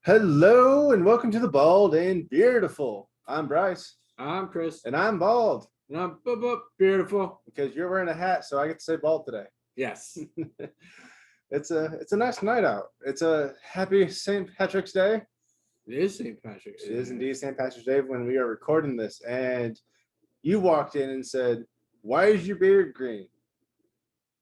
Hello and welcome to the Bald and Beardiful. I'm Bryce. I'm Chris. And I'm bald. And I'm beautiful. Because you're wearing a hat, so I get to say bald today. Yes. It's a nice night out. It's a happy St. Patrick's Day. It is St. Patrick's Day. It is indeed St. Patrick's Day when we are recording this. And you walked in and said, "Why is your beard green?"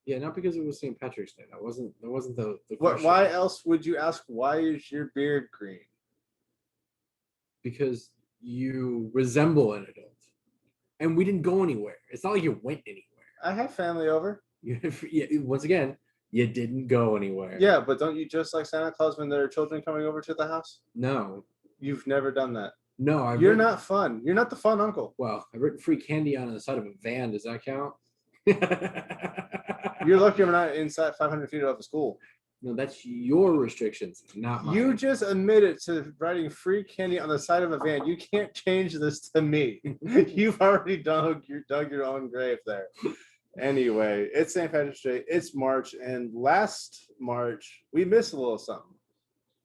Yeah, not because it was St. Patrick's Day. That wasn't the question. Why else would you ask, "Why is your beard green?" Because you resemble an adult. And we didn't go anywhere. It's not like you went anywhere. I had family over. Once again, you didn't go anywhere. Yeah, but don't you just like Santa Claus when there are children coming over to the house? No. You've never done that. No, you're not fun. You're not the fun uncle. Well, I've written free candy on the side of a van. Does that count? You're lucky I'm not inside 500 feet of a school. No, that's your restrictions, not mine. You just admitted to writing free candy on the side of a van. You can't change this to me. You've already dug your own grave there. Anyway, it's St. Patrick's Day. It's March, and last March we missed a little something.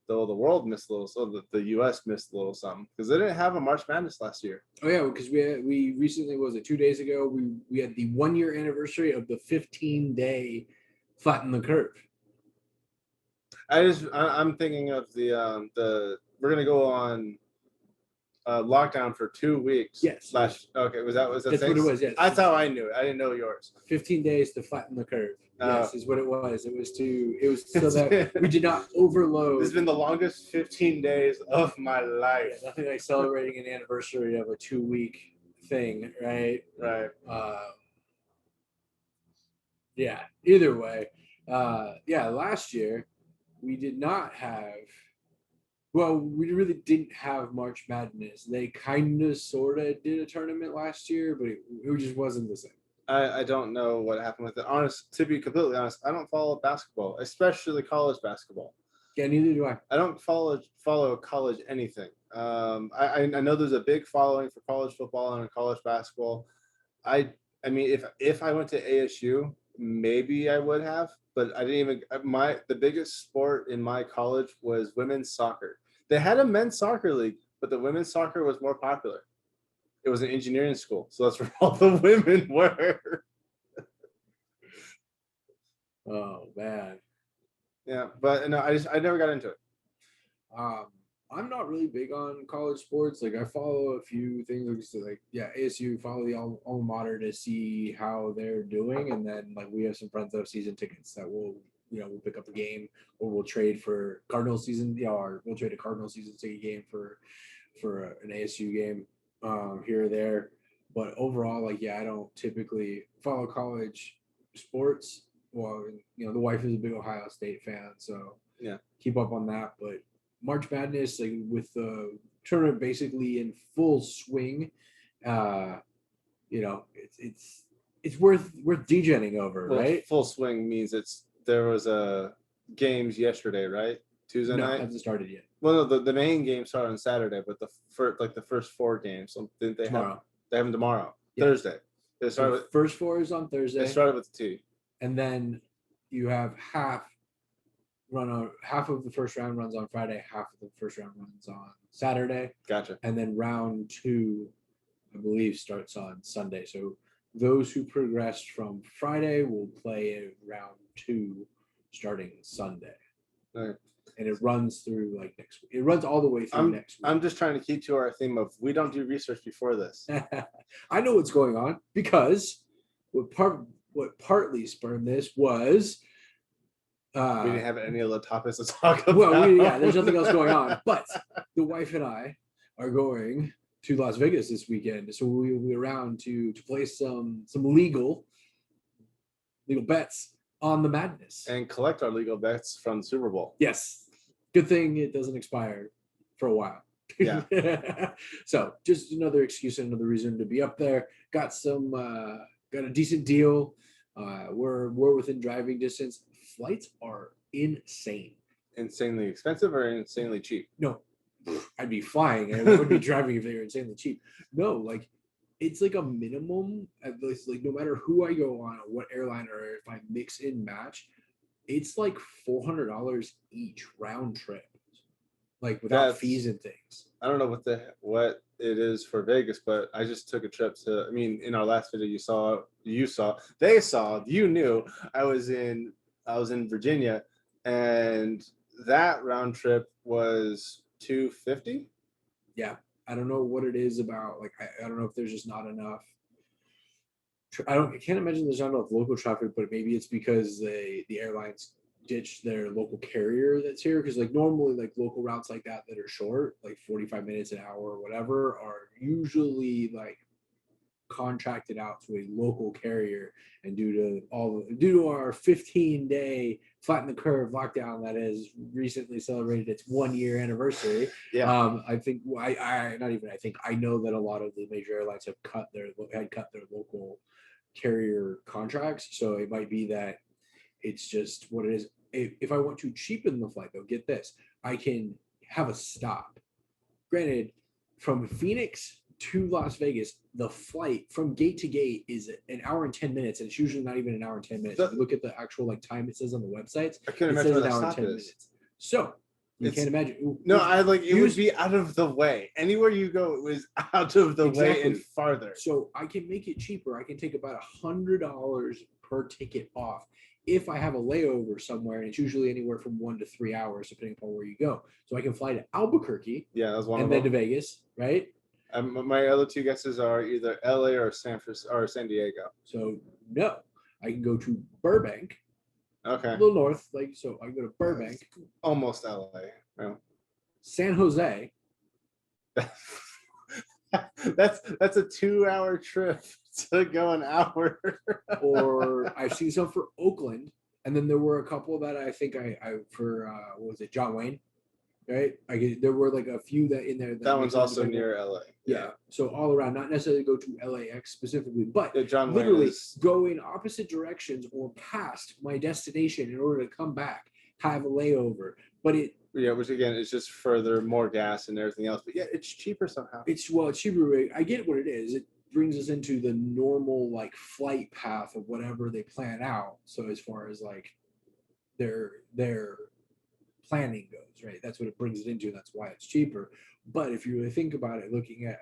Though the world missed a little, so the U.S. missed a little something because they didn't have a March Madness last year. Oh yeah, because we recently, was it 2 days ago? We had the 1 year anniversary of the 15-day flatten the curve. I'm thinking of the we're gonna go on lockdown for 2 weeks. Yes. Okay, was that that's what it was? Yes. That's how I knew it. I didn't know yours. 15 days to flatten the curve. Yes, is what it was. It was so that we did not overload. This has been the longest 15 days of my life. Yeah, nothing like celebrating an anniversary of a 2-week thing, right? Right. Yeah. Either way, last year we did not have. Well, we really didn't have March Madness. They kind of, sort of did a tournament last year, but it just wasn't the same. I don't know what happened with it. To be completely honest, I don't follow basketball, especially college basketball. Yeah, neither do I. I don't follow college anything. I know there's a big following for college football and college basketball. I mean, if I went to ASU, maybe I would have, but I didn't even. The biggest sport in my college was women's soccer. They had a men's soccer league, but the women's soccer was more popular. It was an engineering school, so that's where all the women were. Oh man. Yeah, but no, I never got into it. I'm not really big on college sports. Like, I follow a few things, like ASU, follow the alma mater to see how they're doing, and then like we have some friends that have season tickets that we'll pick up a game, or we'll trade for Cardinal season, or we'll trade a Cardinal season ticket game for an ASU game here or there. But overall, I don't typically follow college sports. Well, the wife is a big Ohio State fan, so yeah, keep up on that. But March Madness, with the tournament basically in full swing, it's worth degening over, right? Full swing means there was a games yesterday, right? Tuesday night. No, it hasn't started yet. Well, no, the main game started on Saturday, but the first 4 games, so didn't they tomorrow? They have them tomorrow, yeah. Thursday. They started with first 4 is on Thursday. They started with the T, and then you have half of the first round runs on Friday, half of the first round runs on Saturday. Gotcha. And then round 2, I believe, starts on Sunday. So those who progressed from Friday will play round 2 starting Sunday. Okay. And it runs through next week. It runs all the way through next week. I'm just trying to keep to our theme of we don't do research before this. I know what's going on, because what partly spurred this was we didn't have any other topics to talk about. Well, there's nothing else going on. But the wife and I are going to Las Vegas this weekend, so we'll be around to place some legal bets on the Madness and collect our legal bets from the Super Bowl. Yes. Good thing it doesn't expire for a while. Yeah. So just another excuse and another reason to be up there. Got a decent deal. We're within driving distance. Flights are insane. Insanely expensive or insanely cheap? No, I'd be flying. I wouldn't be driving if they were insanely cheap. No, it's a minimum, at least, no matter who I go on or what airline, or if I mix and match, it's $400 each round trip. like without That's- fees and things. I don't know what it is for Vegas, but I just took a trip to. I mean, in our last video, you knew I was in Virginia, and that round trip was $250. Yeah, I don't know what it is about. Like, I don't know if there's just not enough. I can't imagine there's not enough local traffic, but maybe it's because the airlines ditched their local carrier that's here. Because like normally, like local routes like that are short, like 45 minutes an hour or whatever, are usually like contracted out to a local carrier. And due to our 15-day flatten the curve lockdown that has recently celebrated its 1-year anniversary, Yeah, I think I know that a lot of the major airlines had cut their local carrier contracts. So it might be that it's just what it is. If I want to cheapen the flight, though, get this, I can have a stop. Granted, from Phoenix to Las Vegas, the flight from gate to gate is an hour and 10 minutes, and it's usually not even an hour and 10 minutes. If you look at the actual like time it says on the websites, I couldn't it imagine says what an that hour and stop 10 is. minutes. So you can't imagine. No, I like it would be out of the way. Anywhere you go, it was out of the way and farther. So I can make it cheaper. I can take about $100 per ticket off if I have a layover somewhere, and it's usually anywhere from 1 to 3 hours, depending upon where you go. So I can fly to Albuquerque, Yeah, that was one and of then them. to Vegas, right? My other two guesses are either LA or San Diego. So no, I can go to Burbank, Okay, a little north, like so. I can go to Burbank, almost LA. Yeah. San Jose. That's a 2-hour trip to go an hour. Or I've seen some for Oakland, and then there were a couple that I think I for what was it, John Wayne, right? There were like a few that in there. That one's also near LA. Yeah. So all around, not necessarily go to LAX specifically, but Yeah, John Wayne literally is- go in opposite directions or past my destination in order to come back, have a layover. But which again is just further more gas and everything else. But yeah, it's cheaper somehow. it's cheaper. I get what it is. It brings us into the normal like flight path of whatever they plan out. So as far as like their planning goes, right? That's what it brings it into. That's why it's cheaper. But if you really think about it,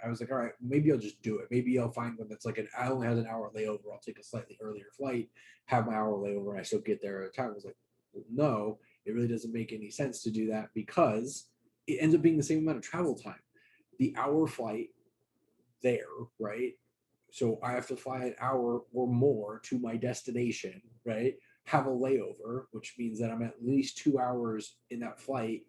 I was like, all right, maybe I'll just do it. Maybe I'll find one that's like I only has an hour layover. I'll take a slightly earlier flight, have my hour layover, and I still get there at time. I was like, well, no, it really doesn't make any sense to do that because it ends up being the same amount of travel time. The hour flight there, right? So I have to fly an hour or more to my destination, right? Have a layover, which means that I'm at least 2 hours in that flight,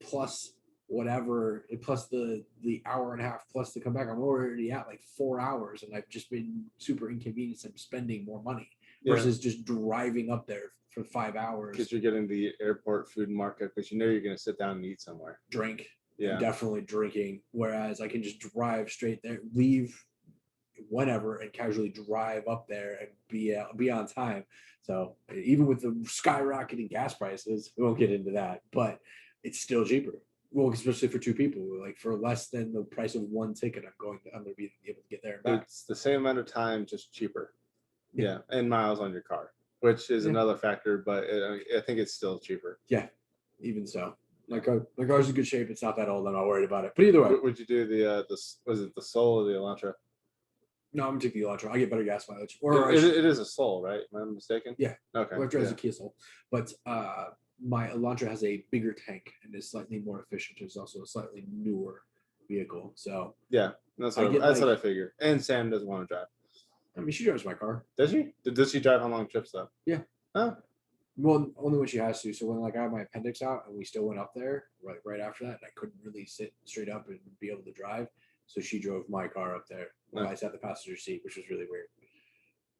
plus whatever, plus the hour and a half plus to come back. I'm already at like 4 hours, and I've just been super inconvenienced. I'm spending more money versus just driving up there for 5 hours. Because you're getting the airport food market, because you know you're going to sit down and eat somewhere. Drink. Yeah. Definitely drinking. Whereas I can just drive straight there, leave whenever, and casually drive up there and be on time. So even with the skyrocketing gas prices, we won't get into that, but it's still cheaper. Well, especially for two people, like for less than the price of one ticket, I'm going to be able to get there and back. It's the same amount of time, just cheaper. Yeah, and miles on your car, which is another factor, but I think it's still cheaper. Yeah, even so. My car's in good shape. It's not that old. I'm not worried about it. But either way, would you do was it the Soul or the Elantra? No, I'm gonna take the Elantra. I get better gas mileage. It is a Soul, right? Am I mistaken? Yeah. Okay. Elantra has a Kia Soul, but my Elantra has a bigger tank and is slightly more efficient. It's also a slightly newer vehicle. So yeah, that's what I figure. And Sam doesn't want to drive. I mean, she drives my car. Does she? Does she drive on long trips though? Yeah. Oh. Well, only when she has to. So when like I had my appendix out and we still went up there right after that, and I couldn't really sit straight up and be able to drive. So she drove my car up there while I sat in the passenger seat, which was really weird.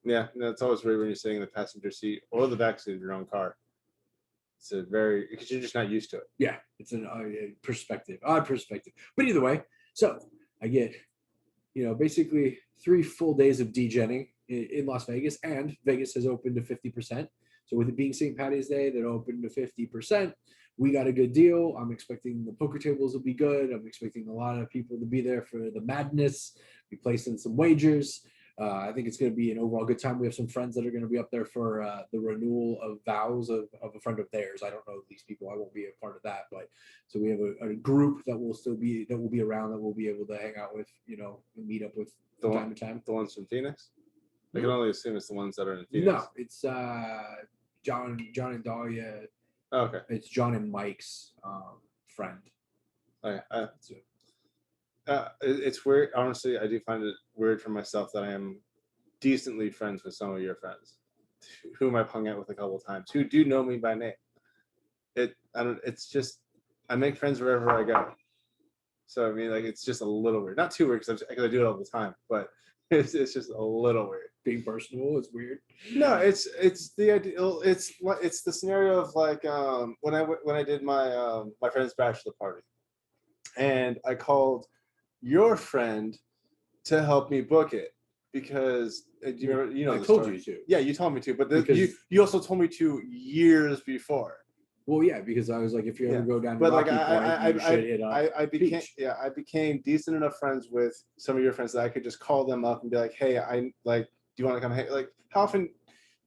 Yeah, it's always weird when you're sitting in the passenger seat or the back seat of your own car. It's because you're just not used to it. Yeah, it's an perspective, odd perspective. But either way, so I get, basically 3 full days of degening in Las Vegas, and Vegas has opened to 50%. So with it being St. Patty's Day, they're open to 50%. We got a good deal. I'm expecting the poker tables will be good. I'm expecting a lot of people to be there for the madness, be placing some wagers. I think it's going to be an overall good time. We have some friends that are going to be up there for the renewal of vows of a friend of theirs. I don't know these people. I won't be a part of that, but so we have a group that will be around, that we'll be able to hang out with, and meet up with from time to time. The ones from Phoenix. I can only assume it's the ones that are in Phoenix. No, it's John and Dahlia. Oh, okay. It's John and Mike's friend. Okay. It's weird. Honestly, I do find it weird for myself that I am decently friends with some of your friends, whom I've hung out with a couple of times, who do know me by name. It's just, I make friends wherever I go. So I mean, like, it's just a little weird. Not too weird because I do it all the time, but it's just a little weird. Being personal is weird. No, it's the ideal. It's the scenario of like when I did my my friend's bachelor party, and I called your friend to help me book it because you know I the told story. you to. Yeah, you told me to, but Because- you also told me to years before. Well, yeah, because I was like, if you ever go down to But like Rocky Point, you should hit up Peach. I became decent enough friends with some of your friends that I could just call them up and be like, hey, I like, do you want to come hang? Like, how often?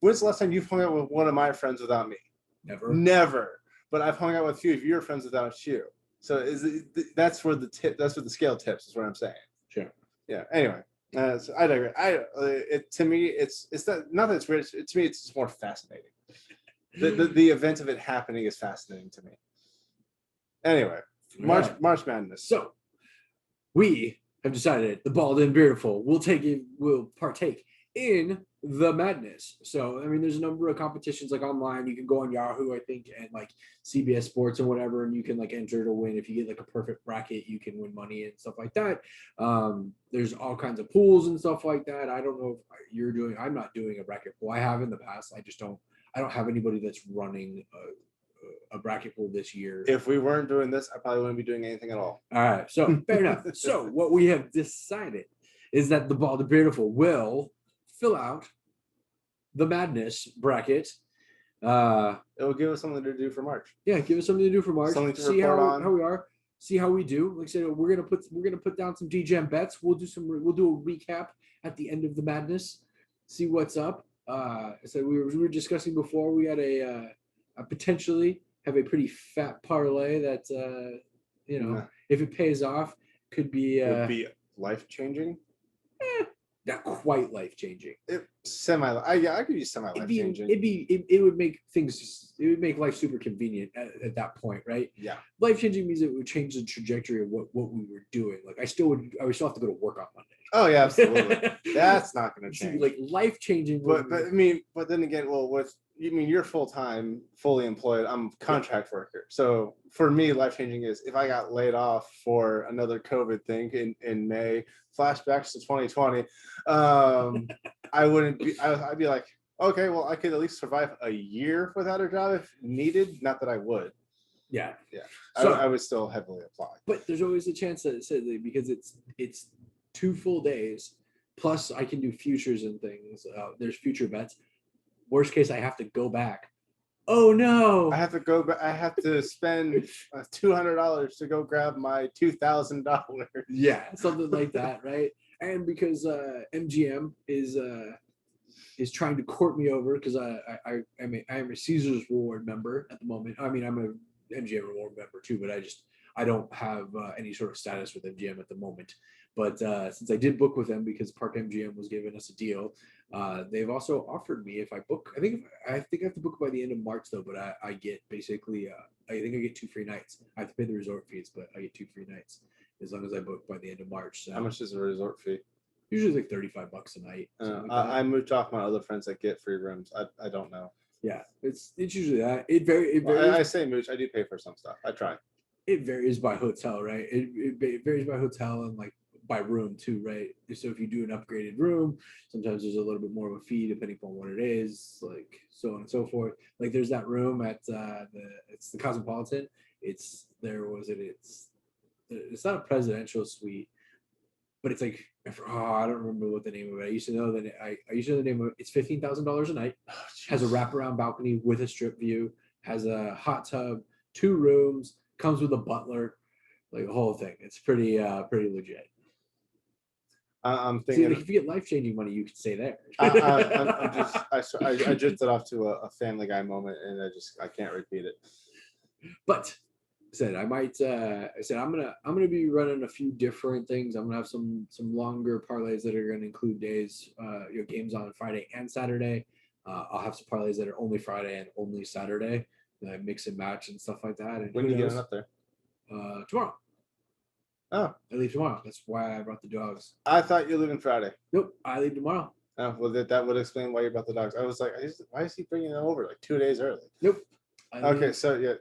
When's the last time you've hung out with one of my friends without me? Never. But I've hung out with a few of your friends without you. So that's where the tip. That's where the scale tips. Is what I'm saying. Sure. Yeah. Anyway, so I digress. To me, it's not that it's weird. To me, it's just more fascinating. The event of it happening is fascinating to me. Anyway, March Madness. So we have decided the Bald and Beardiful will partake in the madness. So I mean, there's a number of competitions like online. You can go on Yahoo, I think, and like CBS Sports and whatever, and you can like enter to win. If you get like a perfect bracket, you can win money and stuff like that. There's all kinds of pools and stuff like that. I don't know if you're doing. I'm not doing a bracket pool. I have in the past. I don't have anybody that's running a bracket pool this year. If we weren't doing this, I probably wouldn't be doing anything at all. All right, so fair enough. So what we have decided is that the Bald and Beardiful will fill out the madness bracket. It will give us something to do for March. Yeah, give us something to do for March. Something to see report on. how we are. See how we do. Like I said, we're gonna put down some degen bets. We'll do a recap at the end of the madness. See what's up. So we were discussing before. We had a potentially have a pretty fat parlay that if it pays off could be would be life changing. Not quite life changing. I could use semi life changing. It would make things. It would make life super convenient at that point, right? Yeah. Life changing means it would change the trajectory of what we were doing. Like I would still have to go to work on Monday. Oh yeah, absolutely. That's not going to change. Like life changing. But then again, well, you're full time, fully employed. I'm a contract worker. So for me, life changing is if I got laid off for another COVID thing in May, flashbacks to 2020, I'd be like, okay, well, I could at least survive a year without a job if needed. Not that I would. Yeah. So I would still heavily apply. But there's always a chance that because it's 2 full days, plus I can do futures and things. There's future bets. Worst case, I have to go back. Oh no! I have to go back. I have to spend $200 to go grab my $2,000. Yeah, something like that, right? And because MGM is trying to court me over because I am a Caesar's Reward member at the moment. I mean, I'm a MGM Reward member too, but I don't have any sort of status with MGM at the moment. But since I did book with them because Park MGM was giving us a deal, they've also offered me if I book. I think I have to book by the end of March though. But I get basically I think I get 2 free nights. I have to pay the resort fees, but I get 2 free nights as long as I book by the end of March. So how much is a resort fee? Usually like $35 a night. I moved off my other friends that get free rooms. I don't know. Yeah, it's usually that. It varies. I say mooch. I do pay for some stuff. I try. It varies by hotel, right? It varies by hotel and like by room too, right? So if you do an upgraded room, sometimes there's a little bit more of a fee depending on what it is, like so on and so forth. Like there's that room at it's the Cosmopolitan. It's not a presidential suite, but it's like I don't remember what the name of it. I used to know that I used to know the name of it. It's $15,000 a night. Has a wraparound balcony with a strip view. Has a hot tub, 2 rooms. Comes with a butler, like the whole thing. It's pretty legit. I'm See, thinking. like, if you get life-changing money, you could stay there. I drifted off to a Family Guy moment, and I can't repeat it. But I said I'm gonna be running a few different things. I'm gonna have some longer parlays that are gonna include days, games on Friday and Saturday. I'll have some parlays that are only Friday and only Saturday. That I mix and match and stuff like that. And When are you getting up there? Tomorrow. Oh, I leave tomorrow. That's why I brought the dogs. I thought you were leaving Friday. Nope, I leave tomorrow. Oh, well, that would explain why you brought the dogs. I was like, why is he bringing them over like 2 days early? Nope. Okay, so yeah,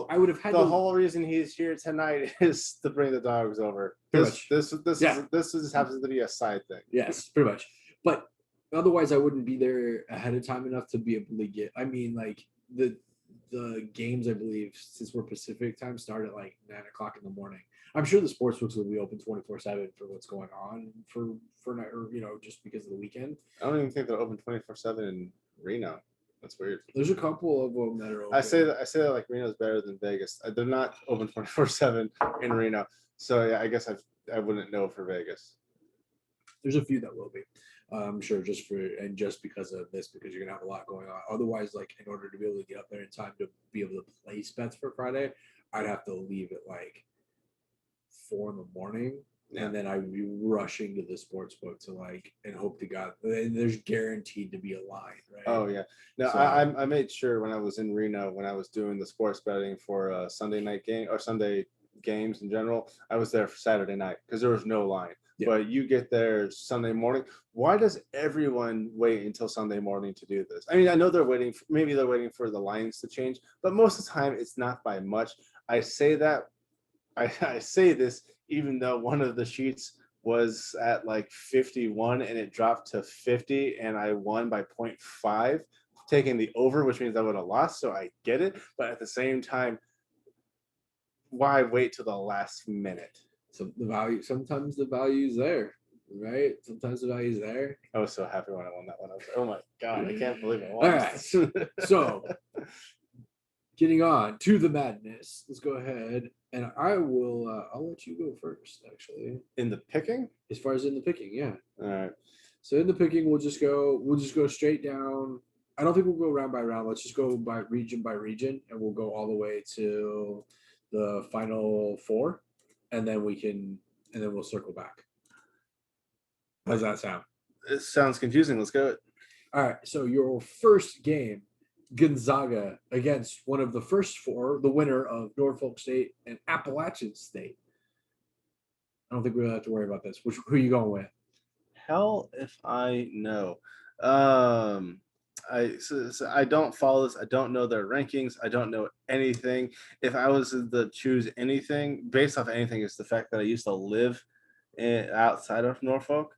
I would have had the whole reason he's here tonight is to bring the dogs over. This happens to be a side thing. Yes, pretty much. But otherwise, I wouldn't be there ahead of time enough to be able to get. I mean, like the games, I believe, since we're Pacific time, start at like 9 o'clock in the morning. I'm sure the sports books will be open 24/7 for what's going on for just because of the weekend. I don't even think they're open 24/7 in Reno. That's weird. There's a couple of them that are open. I say that like Reno's better than Vegas. They're not open 24/7 in Reno. So yeah, I guess I wouldn't know for Vegas. There's a few that will be. I'm sure just because of this, because you're gonna have a lot going on. Otherwise, like in order to be able to get up there in time to be able to place bets for Friday, I'd have to leave at like 4 in the morning. Yeah. And then I would be rushing to the sports book to and hope to God, and there's guaranteed to be a line, right? Oh yeah. No, so, I made sure when I was in Reno, when I was doing the sports betting for Sunday night game or Sunday games in general, I was there for Saturday night because there was no line. Yeah. But you get there Sunday morning. Why does everyone wait until Sunday morning to do this? I mean, I know they're waiting for the lines to change, but most of the time it's not by much. I say this even though one of the sheets was at like 51 and it dropped to 50 and I won by 0.5, taking the over, which means I would have lost. So I get it. But at the same time, why wait till the last minute? So sometimes the value's there, right? Sometimes the value's there. I was so happy when I won that one. I was like, oh my God, I can't believe I won. All right. So getting on to the madness. Let's go ahead. And I'll let you go first, actually. In the picking? As far as in the picking, yeah. All right. So in the picking, we'll just go straight down. I don't think we'll go round by round. Let's just go by region, and we'll go all the way to the final 4, and then we'll circle back. How's that sound? It sounds confusing. Let's go. All right. So your first game, Gonzaga against one of the first 4, the winner of Norfolk State and Appalachian State. I don't think we'll have to worry about this. Who are you going with? Hell if I know. I don't follow this. I don't know their rankings. I don't know anything. If I was to choose anything based off anything, it's the fact that I used to live outside of Norfolk.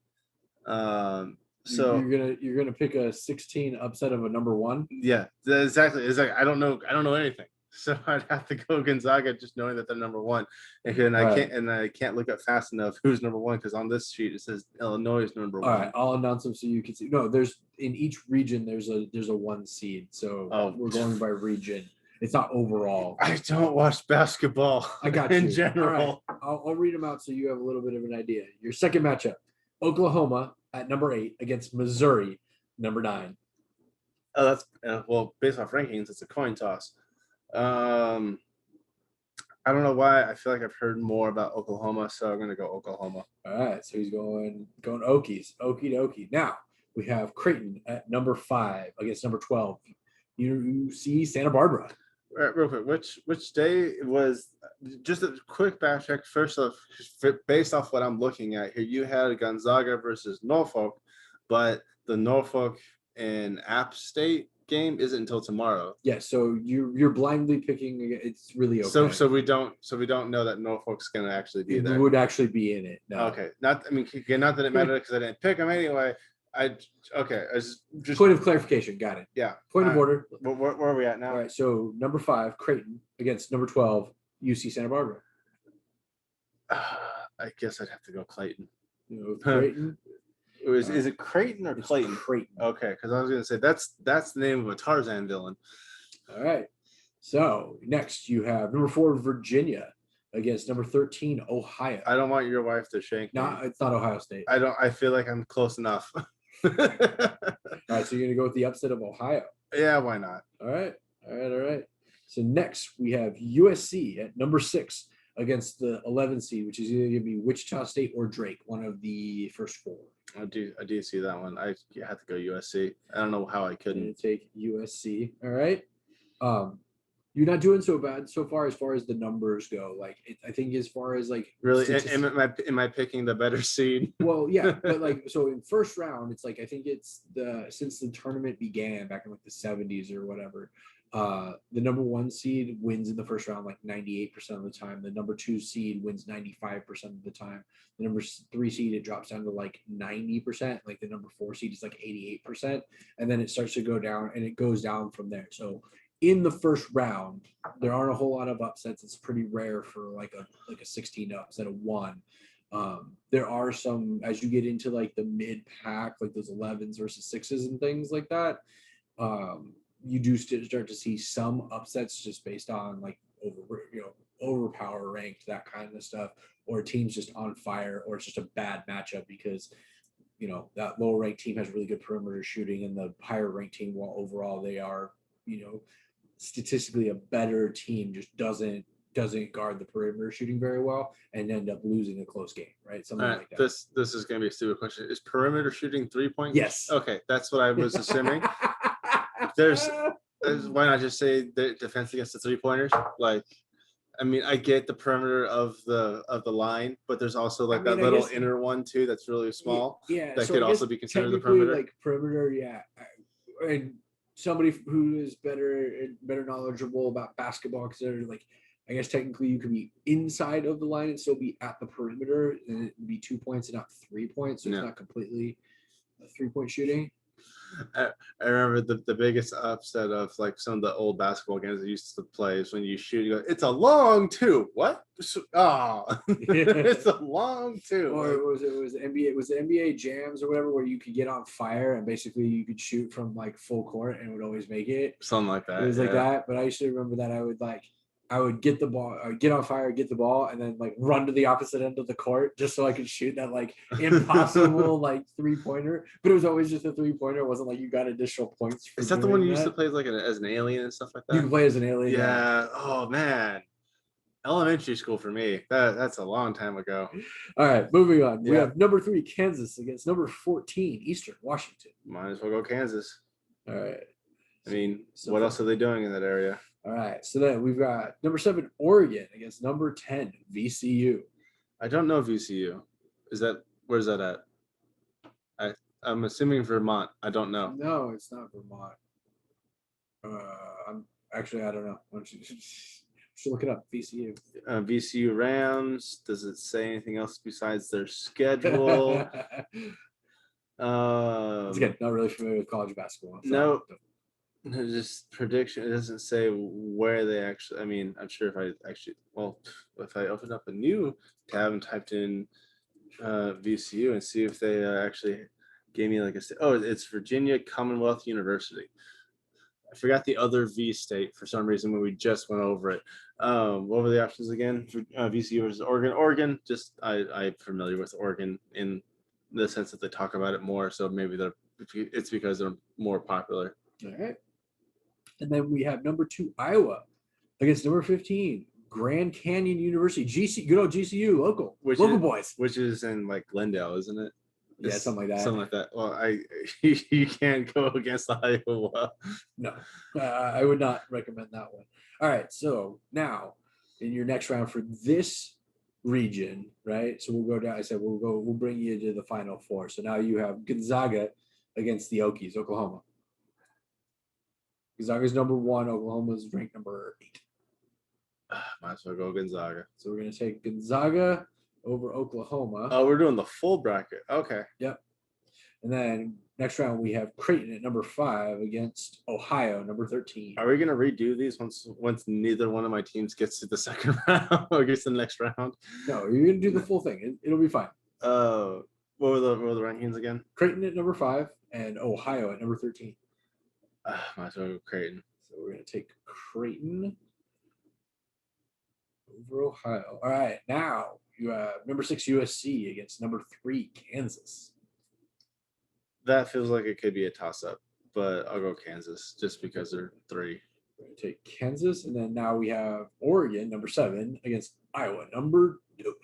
So you're gonna pick a 16 upset of a number 1. Yeah, exactly. It's like I don't know anything, so I'd have to go Gonzaga just knowing that they're number 1, and I can't look up fast enough who's number 1 because on this sheet it says Illinois is number 1. All right, I'll announce them so you can see. No, there's in each region there's a 1 seed, so we're going by region. It's not overall. I don't watch basketball. I got you. In general. Right. I'll read them out so you have a little bit of an idea. Your second matchup, Oklahoma at number 8 against Missouri, number 9. Oh, that's based off rankings, it's a coin toss. I don't know why. I feel like I've heard more about Oklahoma, so I'm gonna go Oklahoma. All right, so he's going Okies, okie dokie. Now we have Creighton at number 5 against number 12. You see Santa Barbara. Right, real quick, which day was? Just a quick back check. First off, based off what I'm looking at here, you had Gonzaga versus Norfolk, but the Norfolk and App State game isn't until tomorrow. Yeah, so you're blindly picking. It's really okay. So we don't know that Norfolk's gonna actually be there. It would actually be in it. No. Okay, not that it mattered because I didn't pick them anyway. Just point of clarification. Got it. Yeah. Point of order. Where are we at now? All right. So number 5, Creighton against number 12, UC Santa Barbara. I guess I'd have to go Clayton. Creighton. Is it Creighton or Clayton? Creighton. Okay, because I was going to say that's the name of a Tarzan villain. All right. So next you have number 4, Virginia against number 13 Ohio. I don't want your wife to shank me. It's not Ohio State. I feel like I'm close enough. All right, so you're gonna go with the upset of Ohio. Yeah, why not? All right. So next we have USC at number 6 against the 11 seed, which is either gonna be Wichita State or Drake, one of the first 4. I do see that one. I have to go USC. I don't know how I I'm couldn't. gonna take USC. All right. You're not doing so bad so far as the numbers go. Like I think as far as like Really, am I picking the better seed? Well, yeah, but like so in first round, it's like I think it's since the tournament began back in like the 70s or whatever. The number 1 seed wins in the first round like 98% of the time. The number 2 seed wins 95% of the time. The number 3 seed it drops down to like 90%. Like the number 4 seed is like 88%, and then it starts to go down, and it goes down from there. So in the first round, there aren't a whole lot of upsets. It's pretty rare for like a 16 upset of 1. There are some as you get into like the mid pack, like those 11s versus 6s and things like that. You do start to see some upsets just based on like overpower ranked, that kind of stuff, or teams just on fire, or it's just a bad matchup because that lower ranked team has really good perimeter shooting, and the higher ranked team, while overall they are statistically a better team, just doesn't guard the perimeter shooting very well and end up losing a close game, right? Something like that. This is going to be a stupid question. Is perimeter shooting 3-point? Yes. Okay, that's what I was assuming. There's why not just say the defense against the 3-pointers? Like, I mean, I get the perimeter of the line, but there's also like that little inner one too that's really small. Yeah, that could also be considered the perimeter. Like perimeter, yeah. And somebody who is better knowledgeable about basketball, because they're like, I guess technically you could be inside of the line and still be at the perimeter, and it'd be 2 points and not 3 points. So it's not completely a 3-point shooting. I remember the biggest upset of like some of the old basketball games I used to play is when you shoot, you go, it's a long 2. What? Oh, it's a long 2. Or was the NBA jams or whatever, where you could get on fire and basically you could shoot from like full court and it would always make it. Something like that. It was like that. But I used to remember that I would get the ball, get on fire, get the ball, and then like run to the opposite end of the court just so I could shoot that like impossible like 3-pointer. But it was always just a 3-pointer. It wasn't like you got additional points. Is that the one you used to play like as an alien and stuff like that? You can play as an alien. Yeah. Oh man. Elementary school for me. That's a long time ago. All right, moving on. We have number 3 Kansas against number 14 Eastern Washington. Might as well go Kansas. All right. I mean, what else are they doing in that area? All right, so then we've got number 7 Oregon against number 10 VCU. I don't know VCU. Where's that at? I'm assuming Vermont. I don't know. No, it's not Vermont. I don't know. Why don't you should look it up. VCU. VCU Rams. Does it say anything else besides their schedule? Again, not really familiar with college basketball. So no. Just prediction. It doesn't say where they actually. I mean, I'm sure if I opened up a new tab and typed in VCU and see if they actually gave me like it's Virginia Commonwealth University. I forgot the other V state for some reason when we just went over it. What were the options again? VCU versus Oregon. Oregon. Just I'm familiar with Oregon in the sense that they talk about it more. So maybe it's because they're more popular. All right. And then we have number 2 Iowa against number 15 Grand Canyon University. Good old GCU, local boys. Which is in like Glendale, isn't it? Yeah, something like that. Something like that. Well, you can't go against Iowa. No, I would not recommend that one. All right, so now in your next round for this region, right? So we'll go down. I said we'll bring you to the Final Four. So now you have Gonzaga against the Okies, Oklahoma. Gonzaga's number 1. Oklahoma's ranked number 8. Might as well go Gonzaga. So we're going to take Gonzaga over Oklahoma. Oh, we're doing the full bracket. Okay. Yep. And then next round we have Creighton at number 5 against Ohio, number 13. Are we going to redo these once neither one of my teams gets to the second round or gets to the next round? No, you're going to do the full thing. It'll be fine. What were the rankings again? Creighton at number 5 and Ohio at number 13. Might as well go Creighton. So we're going to take Creighton Over Ohio. All right, now you have number 6 USC against number 3 Kansas. That feels like it could be a toss-up, but I'll go Kansas just because they're 3. We're going to take Kansas, and then now we have Oregon, number 7, against Iowa, number 2.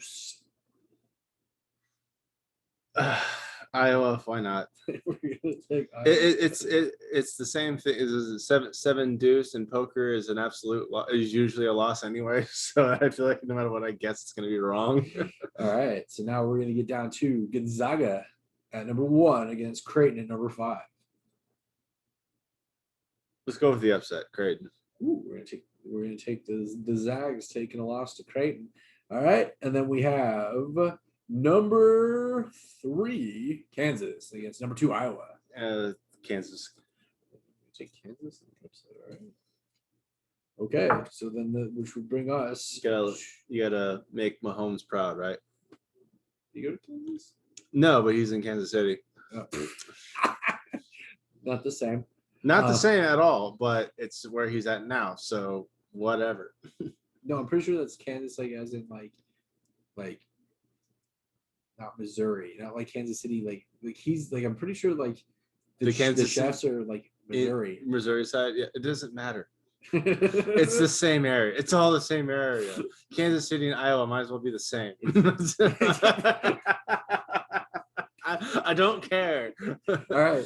Iowa, why not? We're gonna take Iowa. It's the same thing. Is seven deuce and poker is an absolute is usually a loss anyway. So I feel like no matter what I guess, it's going to be wrong. All right, so now we're going to get down to Gonzaga at number 1 against Creighton at number 5. Let's go with the upset, Creighton. Ooh, we're gonna take the Zags taking a loss to Creighton. All right, and then we have number 3 Kansas against number 2 Iowa. Kansas. Take Kansas. All right. Okay, so then which would bring us. You gotta make Mahomes proud, right? You go to Kansas? No, but he's in Kansas City. Oh. Not the same. Not the same at all, but it's where he's at now. So whatever. No, I'm pretty sure that's Kansas, like as in like not Missouri, not like Kansas City, like he's like I'm pretty sure like the chefs are like Missouri. Missouri side, yeah, it doesn't matter. It's the same area. It's all the same area. Kansas City and Iowa might as well be the same. I don't care. All right.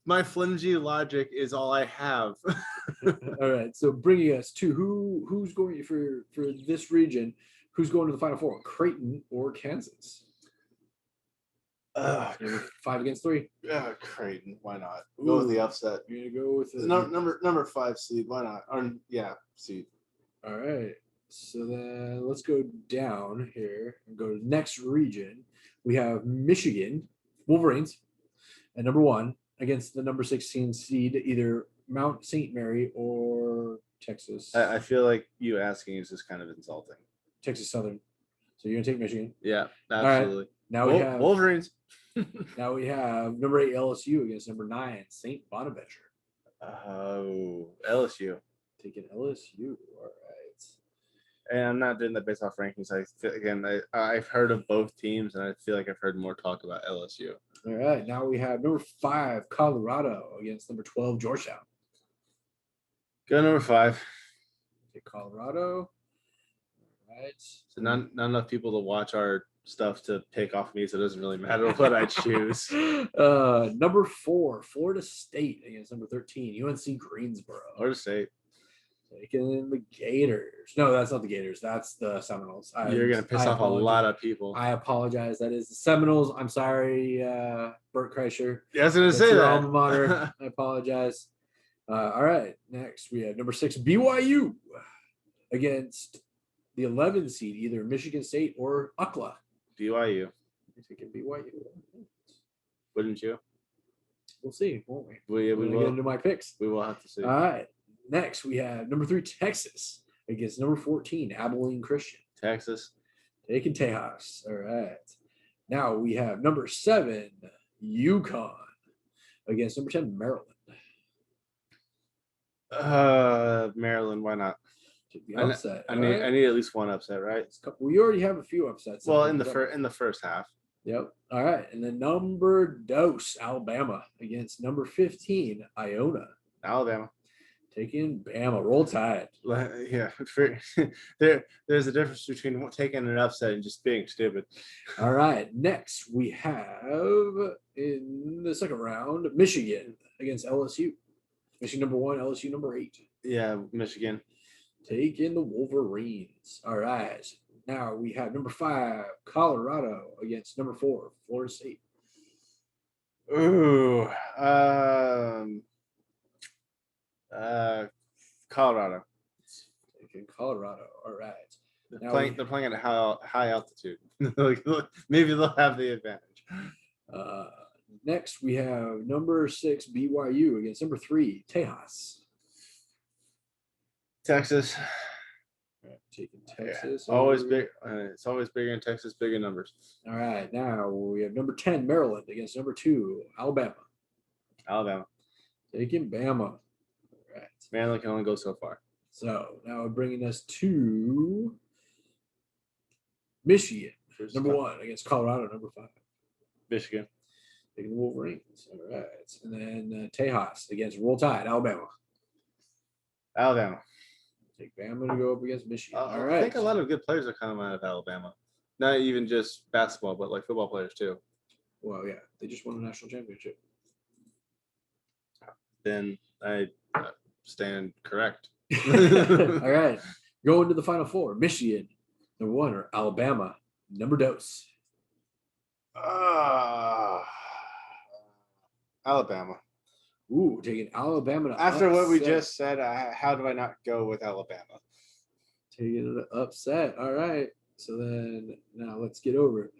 My flimsy logic is all I have. All right. So bringing us to who's going for this region, who's going to the Final Four, Creighton or Kansas? 5 against 3. Yeah, Creighton. Why not? Go with the upset. You're gonna go with the number 5 seed. Why not? Seed. All right. So then let's go down here and go to the next region. We have Michigan Wolverines at number 1 against the number 16 seed, either Mount St. Mary or Texas. I feel like you asking is just kind of insulting. Texas Southern. So you're gonna take Michigan. Yeah, absolutely. Right. Now we have Wolverines. Now we have number 8 LSU against number 9 St. Bonaventure. Oh, LSU. Taking LSU. All right. And I'm not doing that based off rankings. I've heard of both teams, and I feel like I've heard more talk about LSU. All right. Now we have number 5 Colorado against number 12 Georgetown. Go number 5. Okay, Colorado. All right. So not enough people to watch our stuff to pick off me, so it doesn't really matter what I choose. Number 4 Florida State against number 13 UNC Greensboro. Florida State. Taking the Gators. No, that's not the Gators. That's the Seminoles. You're going to piss off a lot of people. I apologize. That is the Seminoles. I'm sorry, Bert Kreischer. Yeah, I was going to say that. Alma mater. I apologize. All right. Next, we have number 6 BYU against the 11 seed, either Michigan State or UCLA. BYU. You're taking BYU. Wouldn't you? We'll see, won't we? We will get into my picks. We will have to see. All right. Next, we have number 3 Texas against number 14 Abilene Christian. Texas. Taking Tejas. All right. Now we have number 7 UConn against number 10 Maryland. Maryland. Why not? The upset. I need at least one upset, right? We already have a few upsets. Well, in the first half. Yep. All right. And then number dose Alabama against number 15 Iona. Alabama. Taking Bama. Roll Tide. Yeah. There's a difference between taking an upset and just being stupid. All right. Next, we have in the second round Michigan against LSU. Michigan number 1, LSU number 8. Yeah, Michigan. Taking the Wolverines. All right. Now we have number 5 Colorado against number 4 Florida State. Ooh. Colorado. Taking Colorado. All right. They're playing at a high altitude. Maybe they'll have the advantage. Next, we have number 6 BYU against number 3 Tejas. Texas. All right, taking Texas. Yeah. Always big. It's always bigger in Texas. Bigger numbers. All right. Now we have number 10 Maryland against number 2 Alabama. Alabama. Taking Bama. All right. Maryland can only go so far. So now we're bringing us to Michigan, Versus number 1 against Colorado, number 5. Michigan. Taking the Wolverines. All right. And then Tejas against Roll Tide, Alabama. Alabama. Take Bama to go up against Michigan. All right. I think a lot of good players are coming out of Alabama. Not even just basketball, but like football players too. Well, yeah, they just won a national championship. Then I stand correct. All right. Going to the Final Four. Michigan, number 1, or Alabama, number 2. Alabama. Ooh, taking Alabama to After what we upset. just said, how do I not go with Alabama? Taking it upset. All right. So then now let's get over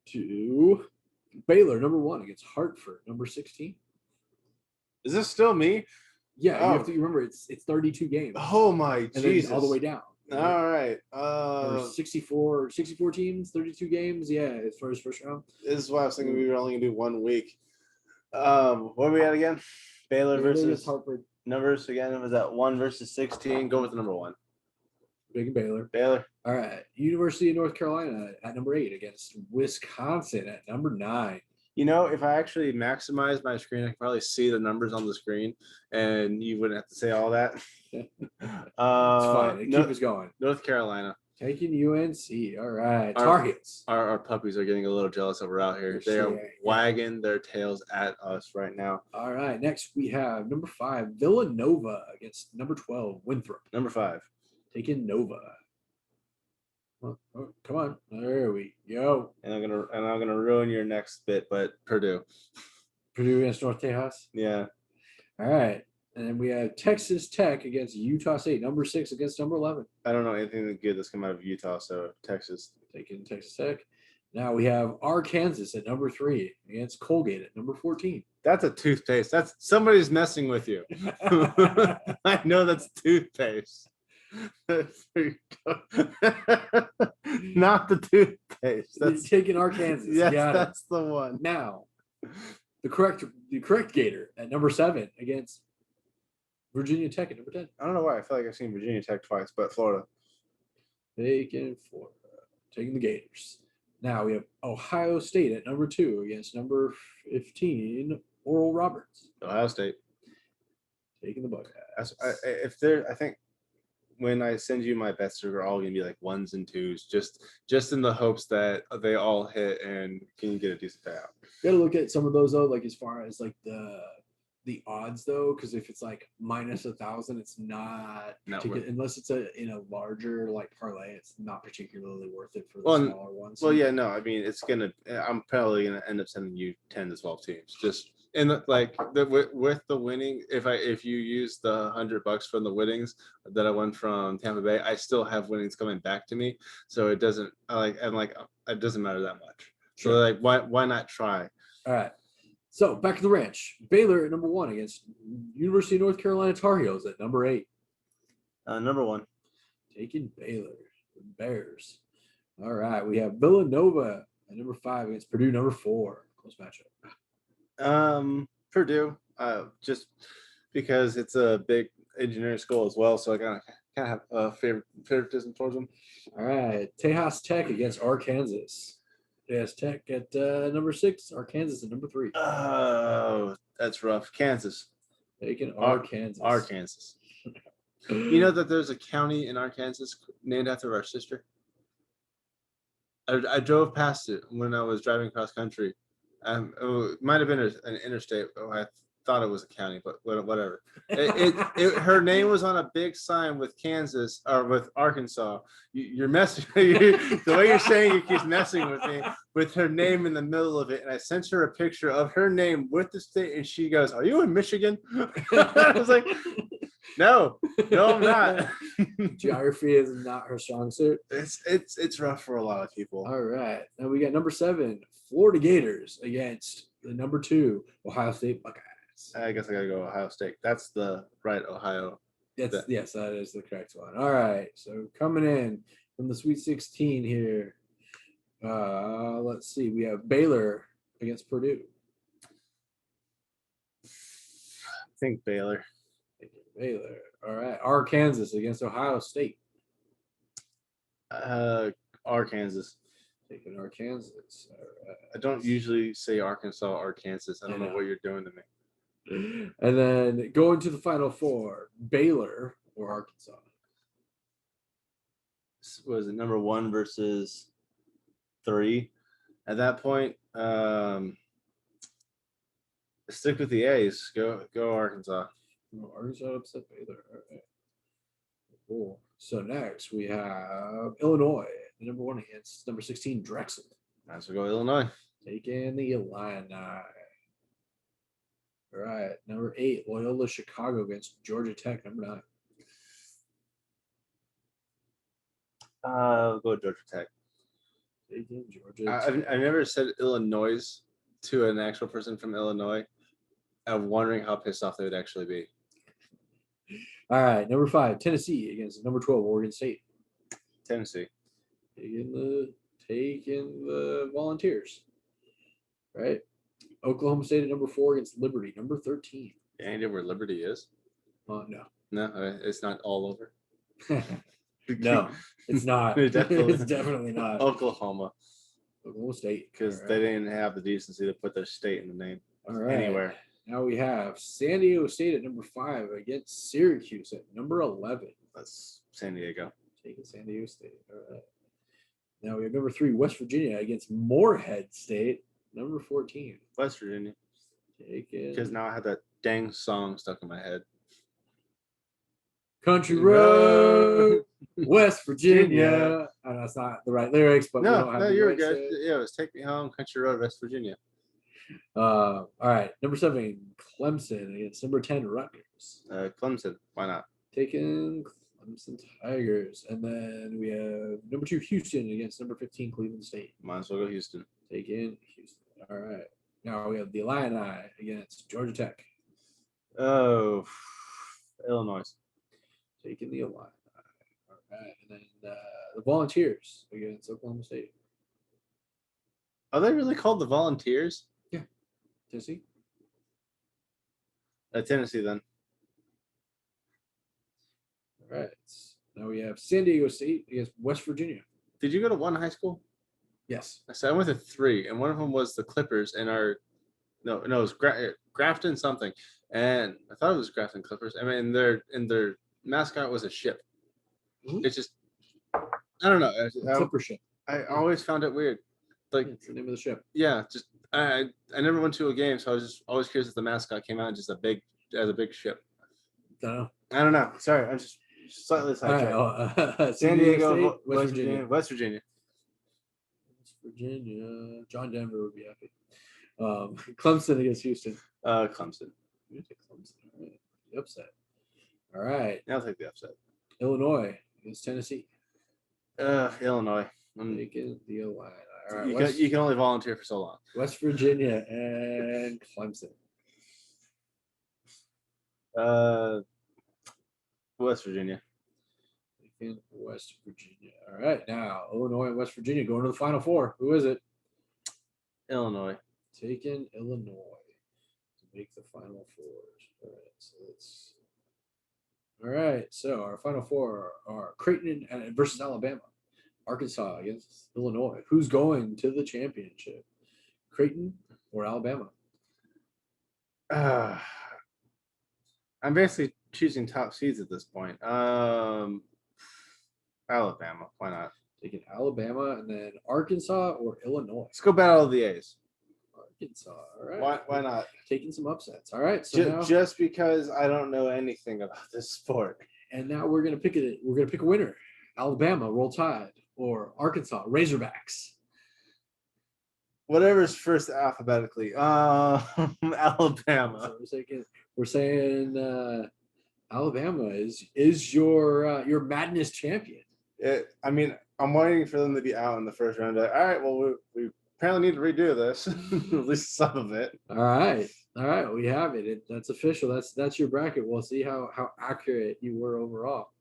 to Baylor, number 1 against Hartford, number 16. Is this still me? Yeah, you have to remember it's 32 games. Oh my and Jesus! Then all the way down. All right. 64 teams, 32 games. Yeah, as far as first round. This is why I was thinking we were only gonna do 1 week. What are we at again? Baylor versus Hartford. Numbers again. Was that 1 versus 16? Go with the number 1. Big Baylor. Baylor. All right. University of North Carolina at number 8 against Wisconsin at number 9. You know, if I actually maximize my screen, I can probably see the numbers on the screen, and you wouldn't have to say all that. It's fine. Keep us going. North Carolina. Taking UNC. All right. Tar Heels. Our puppies are getting a little jealous of we're out here. They are wagging their tails at us right now. All right. Next, we have number 5, Villanova against number 12, Winthrop. Number 5. Taking Nova. Oh, come on. There we go. And I'm gonna ruin your next bit, but Purdue. Purdue against North Tejas. Yeah. All right. And then we have Texas Tech against Utah State, number 6 against number 11. I don't know anything good that's come out of Utah, so Texas. Taking Texas Tech. Now we have Arkansas at number 3 against Colgate at number 14. That's a toothpaste. That's somebody's messing with you. I know that's toothpaste. Not the toothpaste. That's taking Arkansas. Yes, that's the one. Now, the correct Gator at number 7 against Virginia Tech at number 10. I don't know why I feel like I've seen Virginia Tech twice, but Florida. Taking Florida. Taking the Gators. Now we have Ohio State at number 2 against number 15, Oral Roberts. Ohio State. Taking the Buckeyes. I think when I send you my bets, they're all gonna be like 1s and 2s, just in the hopes that they all hit and can you get a decent payout. You gotta look at some of those though, like as far as like the odds though, because if it's like minus 1,000, it's not unless it's in a larger like parlay, it's not particularly worth it for the smaller ones. Well, yeah, no, I mean I'm probably gonna end up sending you 10 to 12 teams just. And with the winning, if you use the $100 from the winnings that I won from Tampa Bay, I still have winnings coming back to me. So it doesn't it doesn't matter that much. Sure. So why not try? All right. So back to the ranch. Baylor at number 1 against University of North Carolina Tar Heels at number 8. Number 1. Taking Baylor. The Bears. All right. We have Villanova at number 5 against Purdue number 4. Close matchup. Purdue, just because it's a big engineering school as well, so I kind of have a favoritism towards them. All right, Tejas Tech against Arkansas. Tejas Tech at number 6, Arkansas at number 3. Oh, that's rough. Kansas. Taking Arkansas. Arkansas. You know that there's a county in Arkansas named after our sister? I drove past it when I was driving cross country. It might have been an interstate. I thought it was a county, but whatever. Her name was on a big sign with Kansas or with Arkansas. You're messing. The way you're saying it keeps messing with me. With her name in the middle of it, and I sent her a picture of her name with the state, and she goes, "Are you in Michigan?" I was like, "No, I'm not." Geography is not her strong suit. It's rough for a lot of people. All right, now we got number 7, Florida Gators against the number 2, Ohio State Buckeyes. I guess I gotta go Ohio State. That's the right Ohio. Yes, that is the correct one. All right, so coming in from the Sweet 16 here. Let's see. We have Baylor against Purdue. I think Baylor. Baylor. All right. Arkansas against Ohio State. Arkansas. Taking Arkansas. I don't usually say Arkansas or Kansas. I don't know know. what you're doing to me. And then going to the Final Four, Baylor or Arkansas. Was it number 1 versus 3? At that point, stick with the A's. Go Arkansas. Arkansas upset Baylor. All right. Cool. So next we have Illinois, the number 1 against number 16 Drexel. Might as well go Illinois. Taking the Illini. All right. Number 8, Loyola Chicago against Georgia Tech, number 9. Go Georgia Tech. Taking Georgia Tech. I've never said Illinois to an actual person from Illinois. I'm wondering how pissed off they would actually be. All right. Number 5, Tennessee against number 12, Oregon State. Tennessee. Taking the Volunteers. Right. Oklahoma State at number 4 against Liberty, number 13. Any idea where Liberty is? No. No, it's not all over. No, it's not. It's definitely not. Oklahoma, State. because they didn't have the decency to put their state in the name. All right. Anywhere. Now we have San Diego State at number 5 against Syracuse at number 11. That's San Diego. Taking San Diego State. All right. Now we have number 3, West Virginia against Morehead State, number 14. West Virginia. Taking Because now I have that dang song stuck in my head. Country Road, West Virginia. I know it's not the right lyrics, but we don't have No, the you were rights good. to it. Yeah, it was Take Me Home, Country Road, West Virginia. All right. Number 7, Clemson against number 10, Rutgers. Clemson. Why not? Taking Clemson Tigers. And then we have number 2, Houston against number 15, Cleveland State. Might as well go Houston. Taking Houston. All right. Now we have the Illini against Georgia Tech. Oh, Illinois. Taking the Illini. All right. And then the Volunteers against Oklahoma State. Are they really called the Volunteers? Tennessee. Tennessee, then. All right. Now we have San Diego State against West Virginia. Did you go to one high school? Yes. So I went to 3, and one of them was the Clippers, and it was Grafton something, and I thought it was Grafton Clippers. I mean, their mascot was a ship. Mhm. It's just, I don't know. Clipper ship. I always found it weird. Like, It's the name of the ship. yeah, just I never went to a game, so I was just always curious if the mascot came out just a big ship. Don't I don't know. Sorry, I'm just slightly sidetracked. know. San Diego, State, West Virginia. West Virginia. John Denver would be happy. Clemson against Houston. Clemson. You take Clemson. All right. The upset. All right. I'll take the upset. Illinois against Tennessee. Illinois. Taking the Illini. All right. You can only volunteer for so long. West Virginia and Clemson. West Virginia. Taking West Virginia. All right. Now, Illinois and West Virginia going to the Final Four. Who is it? Illinois. Taking Illinois to make the Final Fours. All right. So our Final Four are Creighton versus Alabama. Arkansas against Illinois. Who's going to the championship? Creighton or Alabama? I'm basically choosing top seeds at this point. Alabama. Why not? Taking Alabama and then Arkansas or Illinois? Let's go battle of the A's. Arkansas. All right. Why not? Taking some upsets. All right. So just because I don't know anything about this sport. And now we're gonna pick it. We're gonna pick a winner. Alabama, Roll Tide, or Arkansas, Razorbacks. Whatever's first alphabetically. Alabama. So we're saying Alabama is your Madness champion. I mean, I'm waiting for them to be out in the first round. All right, well, we apparently need to redo this, at least some of it. All right, we have it. That's official. That's your bracket. We'll see how accurate you were overall.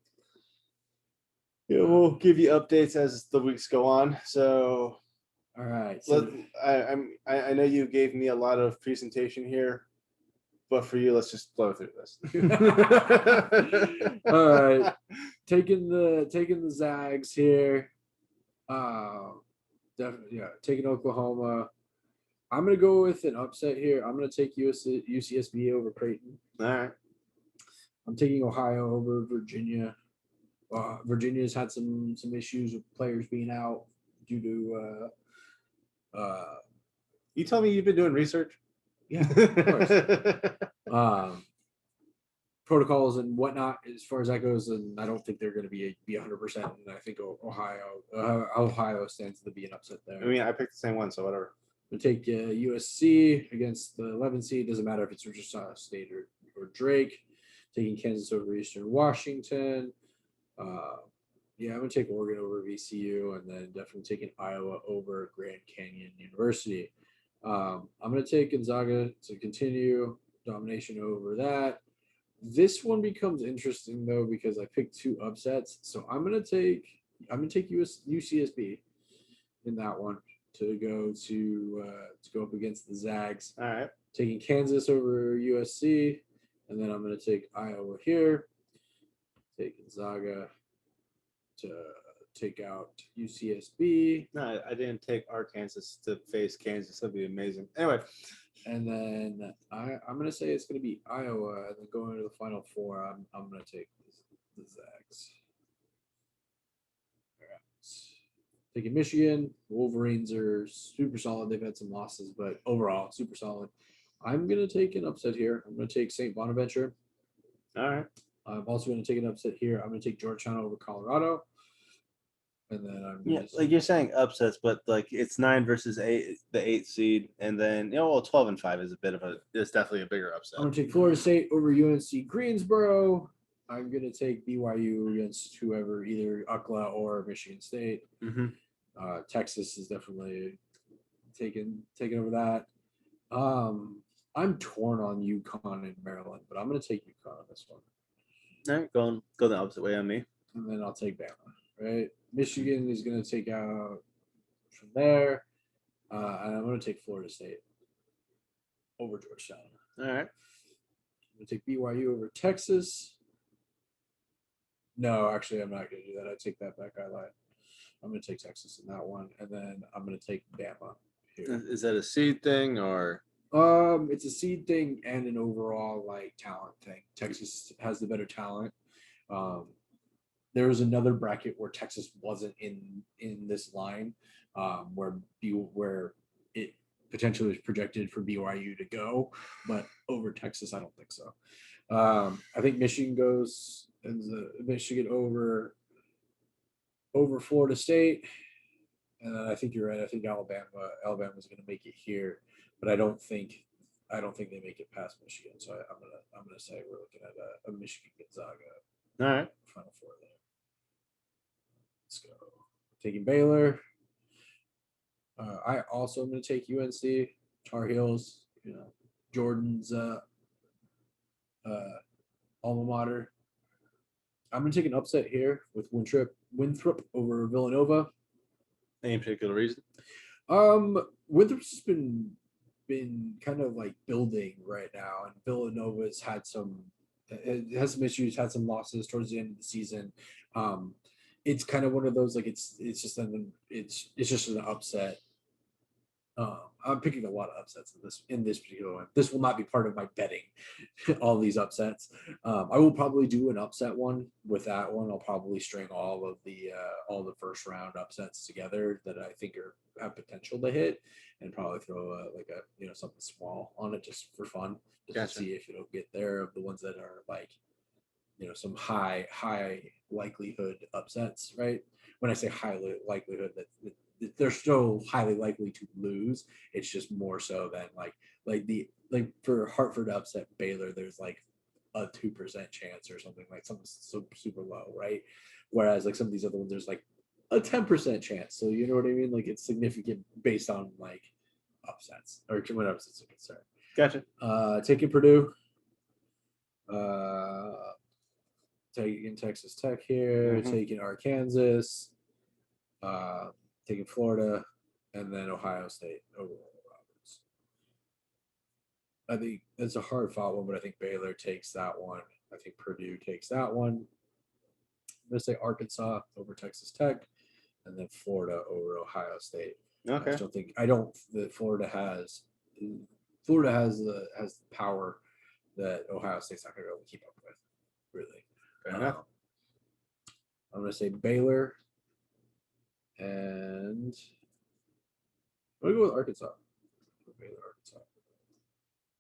Yeah, we'll give you updates as the weeks go on. So, all right. So, I know you gave me a lot of presentation here, but for you, let's just blow through this. All right, taking the Zags here. Definitely, yeah. Taking Oklahoma. I'm gonna go with an upset here. I'm gonna take UCSB over Creighton. All right. I'm taking Ohio over Virginia. Virginia's had some issues with players being out due to You tell me you've been doing research. yeah, of course. Protocols and whatnot as far as that goes, and I don't think they're going to be 100%. And I think Ohio stands to be an upset there. I mean, I picked the same one, so whatever. We'll take USC against the 11 seed. Doesn't matter if it's Wichita State or Drake. Taking Kansas over Eastern Washington. Yeah, I'm going to take Oregon over VCU, and then definitely taking Iowa over Grand Canyon University. I'm going to take Gonzaga to continue domination over that. This one becomes interesting though because I picked two upsets, so I'm gonna take UCSB in that one to go up against the Zags. All right. Taking Kansas over USC, and then I'm gonna take Iowa here. Take Gonzaga to take out UCSB. No, I didn't take Arkansas to face Kansas. That'd be amazing. Anyway. And then I'm gonna say it's gonna be Iowa, and then going into the Final Four, I'm gonna take the Zags. All right. Taking Michigan. Wolverines are super solid. They've had some losses, but overall super solid. I'm gonna take an upset here. I'm gonna take St. Bonaventure. All right. I'm also gonna take an upset here. I'm gonna take Georgetown over Colorado. And then like you're saying upsets, but like it's 9 versus 8, the 8th seed, and then 12 and 5 is it's definitely a bigger upset. I'm gonna take Florida State over UNC Greensboro. I'm gonna take BYU against whoever, either UCLA or Michigan State. Mm-hmm. Texas is definitely taking over that. I'm torn on UConn and Maryland, but I'm gonna take UConn on this one. All right, go the opposite way on me. And then I'll take Bama. Right, Michigan is going to take out from there, and I'm going to take Florida State over Georgetown. All right, I'm going to take BYU over Texas. No, actually, I'm not going to do that. I take that back. I lied. I'm going to take Texas in that one, and then I'm going to take Bama here. Is that a seed thing or? It's a seed thing and an overall like talent thing. Texas has the better talent. There was another bracket where Texas wasn't in this line, where it potentially was projected for BYU to go, but over Texas, I don't think so. I think Michigan goes and Michigan over Florida State, and then I think you're right. I think Alabama's going to make it here, but I don't think they make it past Michigan. So I'm gonna say we're looking at a Michigan Gonzaga. All right. Final Four there. Let's go. Taking Baylor. I also am going to take UNC, Tar Heels, Jordan's alma mater. I'm going to take an upset here with Winthrop over Villanova. Any particular reason? Winthrop's been kind of like building right now, and Villanova's had some issues, had some losses towards the end of the season. It's kind of one of those like it's just an upset. I'm picking a lot of upsets in this particular one. This will not be part of my betting. All these upsets. I will probably do an upset one with that one. I'll probably string all the first round upsets together that I think have potential to hit, and probably throw something small on it just for fun, just to see if it'll get there. Of the ones that are like, some high likelihood upsets, right? When I say high likelihood, that they're still highly likely to lose. It's just more so than like for Hartford upset Baylor, there's like a 2% chance or something, like something so super low, right? Whereas like some of these other ones, there's like a 10% chance. So you know what I mean? Like it's significant based on like upsets or when upsets are concerned. Gotcha. Taking Purdue. Taking Texas Tech here, taking Arkansas, taking Florida, and then Ohio State over Roberts. I think it's a hard fought one, but I think Baylor takes that one. I think Purdue takes that one. I'm going to say Arkansas over Texas Tech, and then Florida over Ohio State. I Okay. just don't think that Florida has the power that Ohio State's not going to be able to keep up with. Really. Fair enough. I'm going to say Baylor, and I'm going to go with Arkansas. Baylor, Arkansas.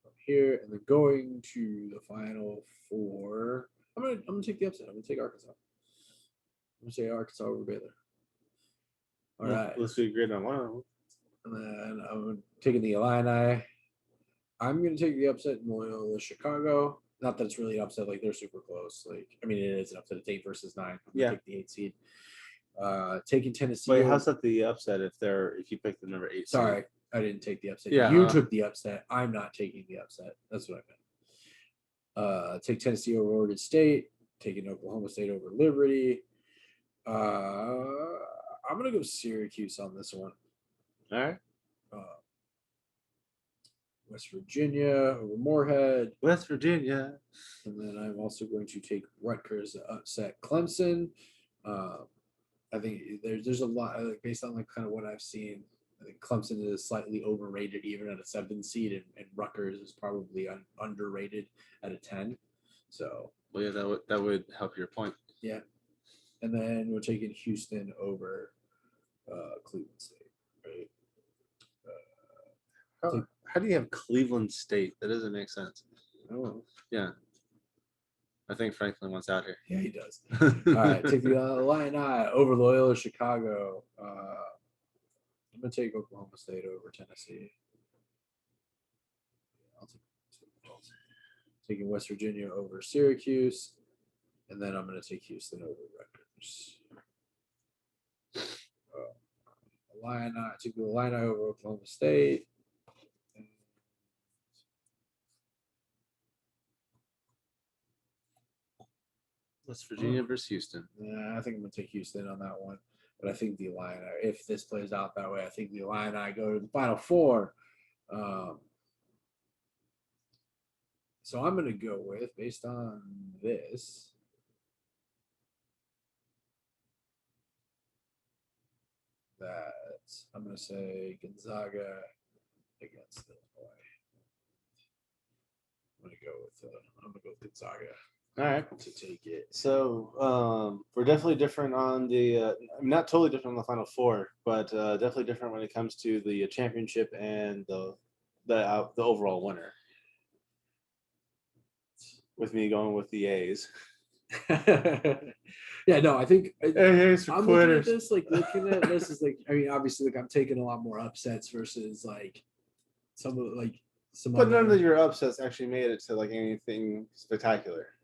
From here, and then going to the Final Four. I'm gonna take the upset. I'm gonna take Arkansas. I'm gonna say Arkansas over Baylor. All right. Let's be great on one of them. And then I'm taking the Illini. I'm going to take the upset in Loyola Chicago. Not that it's really an upset, like they're super close. Like, I mean, it is an upset. It's 8 versus 9. I'm gonna take the 8 seed. Taking Tennessee. Wait, how's that the upset if you pick the number 8 Sorry, seed? I didn't take the upset. Yeah, You took the upset. I'm not taking the upset. That's what I meant. Take Tennessee over Oregon State. Taking Oklahoma State over Liberty. I'm gonna go Syracuse on this one. All right. West Virginia over Moorhead. West Virginia. And then I'm also going to take Rutgers to upset Clemson. I think there's a lot, like, based on like kind of what I've seen. I think Clemson is slightly overrated even at a 7 seed, and Rutgers is probably underrated at a 10. So well, yeah, that would help your point. Yeah. And then we're taking Houston over Cleveland State, right? How do you have Cleveland State? That doesn't make sense. Oh, yeah. I think Franklin wants out here. Yeah, he does. All right, take the Illini over Loyola Chicago. I'm gonna take Oklahoma State over Tennessee. I'll take taking West Virginia over Syracuse, and then I'm gonna take Houston over Rutgers. Took the Illini over Oklahoma State. West Virginia versus Houston. I think I'm going to take Houston on that one. But I think the Illini, if this plays out that way, I think the Illini go to the Final Four. So I'm going to go with, based on this, that I'm going to say Gonzaga against Illinois. I'm going to go with Gonzaga. All right, to take it. So we're definitely different on the not totally different on the Final Four, but definitely different when it comes to the championship and the overall winner. With me going with the A's. Yeah, no, I think A's for I'm quitters. looking at this is like, I mean, obviously, like I'm taking a lot more upsets versus like some of like some. But none of your upsets actually made it to like anything spectacular.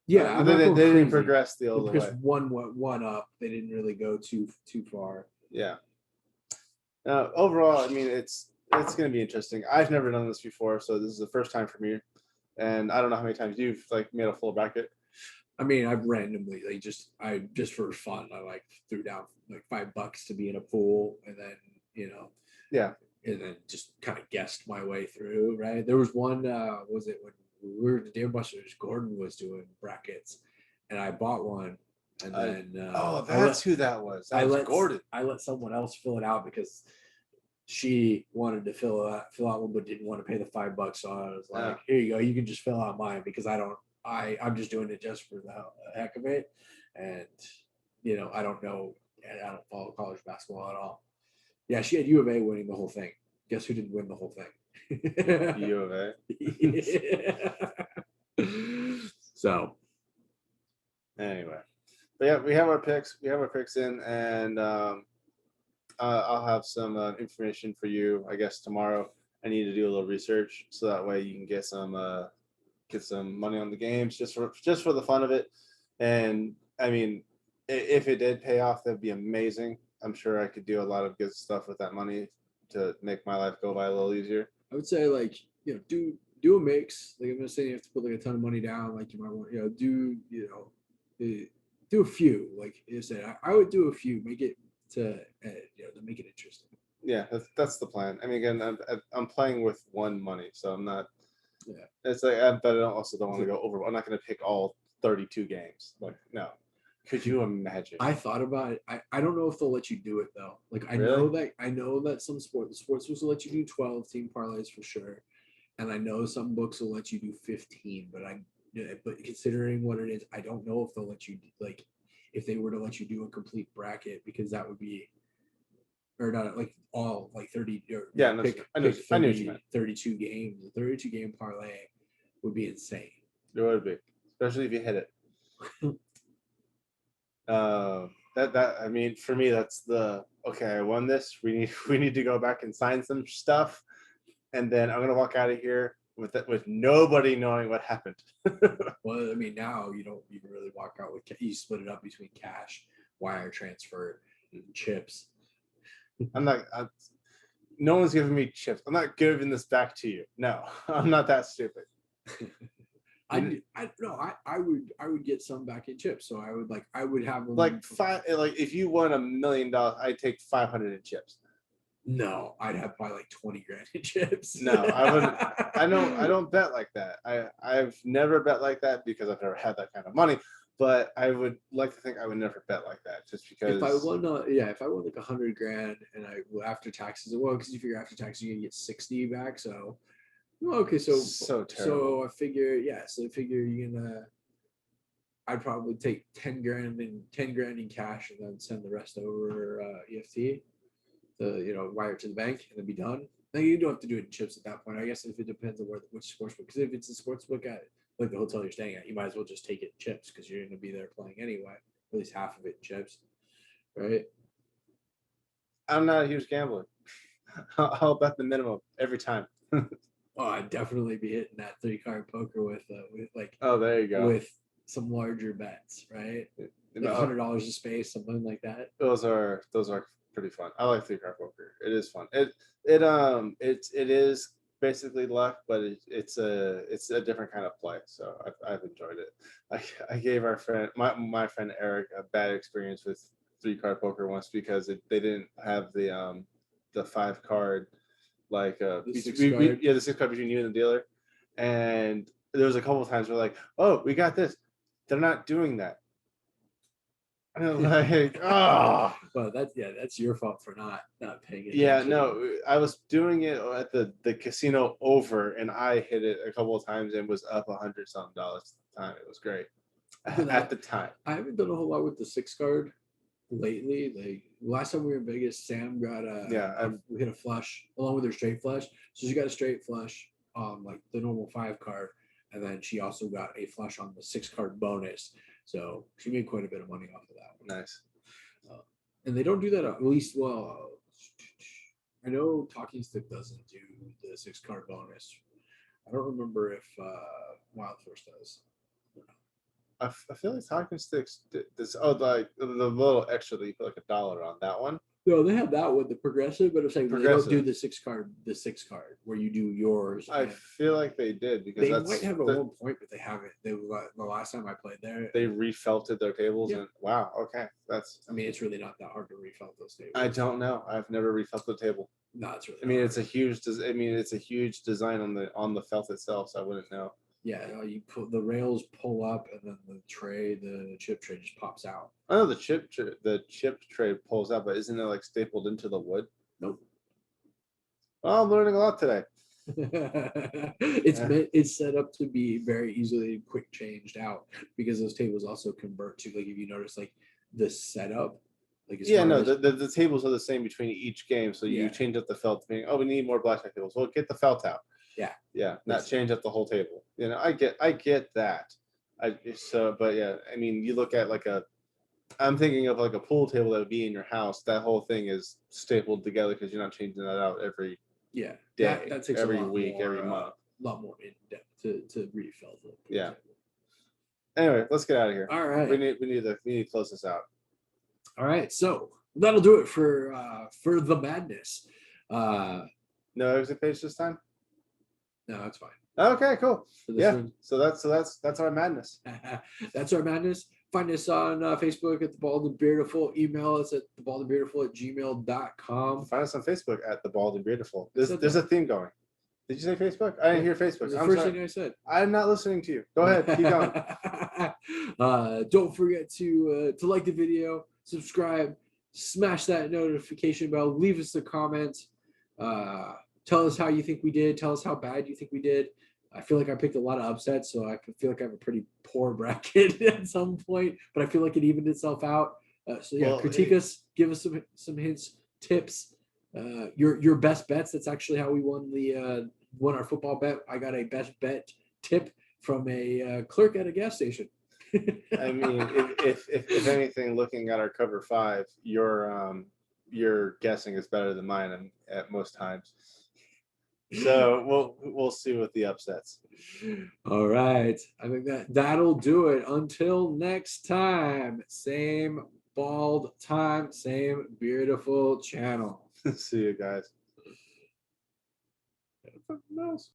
Yeah, they didn't progress the other way. Because one up, they didn't really go too far. Yeah. Overall, I mean, it's going to be interesting. I've never done this before, so this is the first time for me, and I don't know how many times you've like made a full bracket. I mean, I've randomly just for fun, I like threw down like $5 to be in a pool, and then yeah, and then just kind of guessed my way through. Right, there was one. Was it when we were at Dave Buster's? Gordon was doing brackets, and I bought one, and then that's who that was. That was Gordon. I let someone else fill it out because she wanted to fill out one, but didn't want to pay the $5. So I was like, here you go, you can just fill out mine, because I'm just doing it just for the heck of it, and I don't know, and I don't follow college basketball at all. Yeah, she had U of A winning the whole thing. Guess who didn't win the whole thing? U of A. So anyway, but yeah, we have our picks. We have our picks in, and I'll have some information for you, I guess, tomorrow. I need to do a little research so that way you can get some money on the games just for the fun of it. And I mean, if it did pay off, that'd be amazing. I'm sure I could do a lot of good stuff with that money to make my life go by a little easier. I would say, like, do a mix. Like, I'm not saying you have to put like a ton of money down. Like, you might want, do a few. Like you said, I would do a few. Make it to make it interesting. Yeah, that's the plan. I mean, again, I'm playing with one money, so I'm not. Yeah, it's like, but I also don't want to go over. I'm not going to pick all 32 games. Like, no. Could you imagine? I thought about it. I don't know if they'll let you do it though. Like I Really? know that some sports books will let you do 12 team parlays for sure. And I know some books will let you do 15, but considering what it is, I don't know if they'll let you like if they were to let you do a complete bracket because that would be or not like all like 30 or Yeah, like, no, pick I know pick what you 30, meant. 32 games. A 32 game parlay would be insane. It would be, especially if you hit it. That I mean, for me, that's the okay. I won this. We need to go back and sign some stuff, and then I'm gonna walk out of here with nobody knowing what happened. Well, I mean, now you don't even really walk out with you split it up between cash, wire transfer, and chips. No one's giving me chips. I'm not giving this back to you. No, I'm not that stupid. I would get some back in chips. So I would have them like if you won $1 million, I'd take 500 in chips. No, I'd have probably like 20 grand in chips. No, I wouldn't. I don't bet like that. I've never bet like that because I've never had that kind of money. But I would like to think I would never bet like that just because. If I won like 100 grand and after taxes, well, because you figure after taxes you're gonna get 60 back. So, well, okay, so terrible. I figure you're gonna. I'd probably take 10 grand in cash and then send the rest over EFT. Wire to the bank and then be done. Now you don't have to do it in chips at that point. I guess if it depends on which sportsbook. Because if it's a sportsbook at like the hotel you're staying at, you might as well just take it in chips because you're going to be there playing anyway. At least half of it in chips, right? I'm not a huge gambler. I'll bet the minimum every time. Oh, I'd definitely be hitting that 3-card poker with like. Oh, there you go. With some larger bets, right? Like $100 a space, something like that. Those are pretty fun. I like 3-card poker. It is fun. It is basically luck, but it's a different kind of play. So I've enjoyed it. I gave our friend my friend Eric a bad experience with 3-card poker once because they didn't have the 5-card like the 6-card between you and the dealer, and there was a couple of times we're like, oh, we got this. They're not doing that. Like, oh. Well, that's your fault for not paying attention. Yeah, no, I was doing it at the casino over, and I hit it a couple of times and was up $100-something at the time. It was great at the time. I haven't done a whole lot with the 6-card lately. Like last time we were in Vegas, Sam got we hit a flush along with her straight flush. So she got a straight flush on like the normal 5-card, and then she also got a flush on the 6-card bonus. So she made quite a bit of money off of that one. Nice. And they don't do that at least. Well, I know Talking Stick doesn't do the 6-card bonus. I don't remember if Wild Force does. I feel like Talking Sticks this. Oh, like the little extra that you put like $1 on that one. No, they have that one, the progressive, but it's like they don't do the 6-card, where you do yours. I feel like they did because they might have at one point, but they haven't. The last time I played there, they refelted their tables, and wow, okay, that's. I mean, it's really not that hard to refelt those tables. I don't know. I've never refelt the table. No, it's really. I mean, it's a huge. It's a huge design on the felt itself, so I wouldn't know. Yeah, you put the rails pull up, and then the chip tray just pops out. I know the chip tray pulls out, but isn't it like stapled into the wood? Nope. Well, I'm learning a lot today. It's set up to be very easily quick changed out because those tables also convert to like if you notice like the setup. Like the tables are the same between each game, so you change up the felt. Being we need more blackjack tables. Well, get the felt out. Yeah, not change up the whole table. I get that. But yeah, I mean, you look at I'm thinking of like a pool table that would be in your house. That whole thing is stapled together because you're not changing that out every day, that takes every week, every month. A lot more in depth to refill the table. Anyway, let's get out of here. All right, we need to close this out. All right, so that'll do it for the madness. No exit page this time. No, that's fine. Okay, cool. Yeah. So that's our madness. That's our madness. Find us on Facebook at the Bald and Beardiful. Email us at thebaldandbeardiful@gmail.com. Find us on Facebook at the Bald and Beardiful. There's a theme going. Did you say Facebook? I didn't hear Facebook. The I'm first sorry. thing I said. I'm not listening to you. Go ahead. Keep going. Don't forget to like the video, subscribe, smash that notification bell, leave us a comment. Tell us how you think we did. Tell us how bad you think we did. I feel like I picked a lot of upsets, so I feel like I have a pretty poor bracket at some point, but I feel like it evened itself out. So yeah, Well, critique us, give us some hints, tips, your best bets. That's actually how we won our football bet. I got a best bet tip from a clerk at a gas station. I mean, if anything, looking at our cover 5, your guessing is better than mine at most times. So we'll see with the upsets. All right. I think that'll do it. Until next time, same bald time, same beautiful channel. See you guys. Fucking mouse.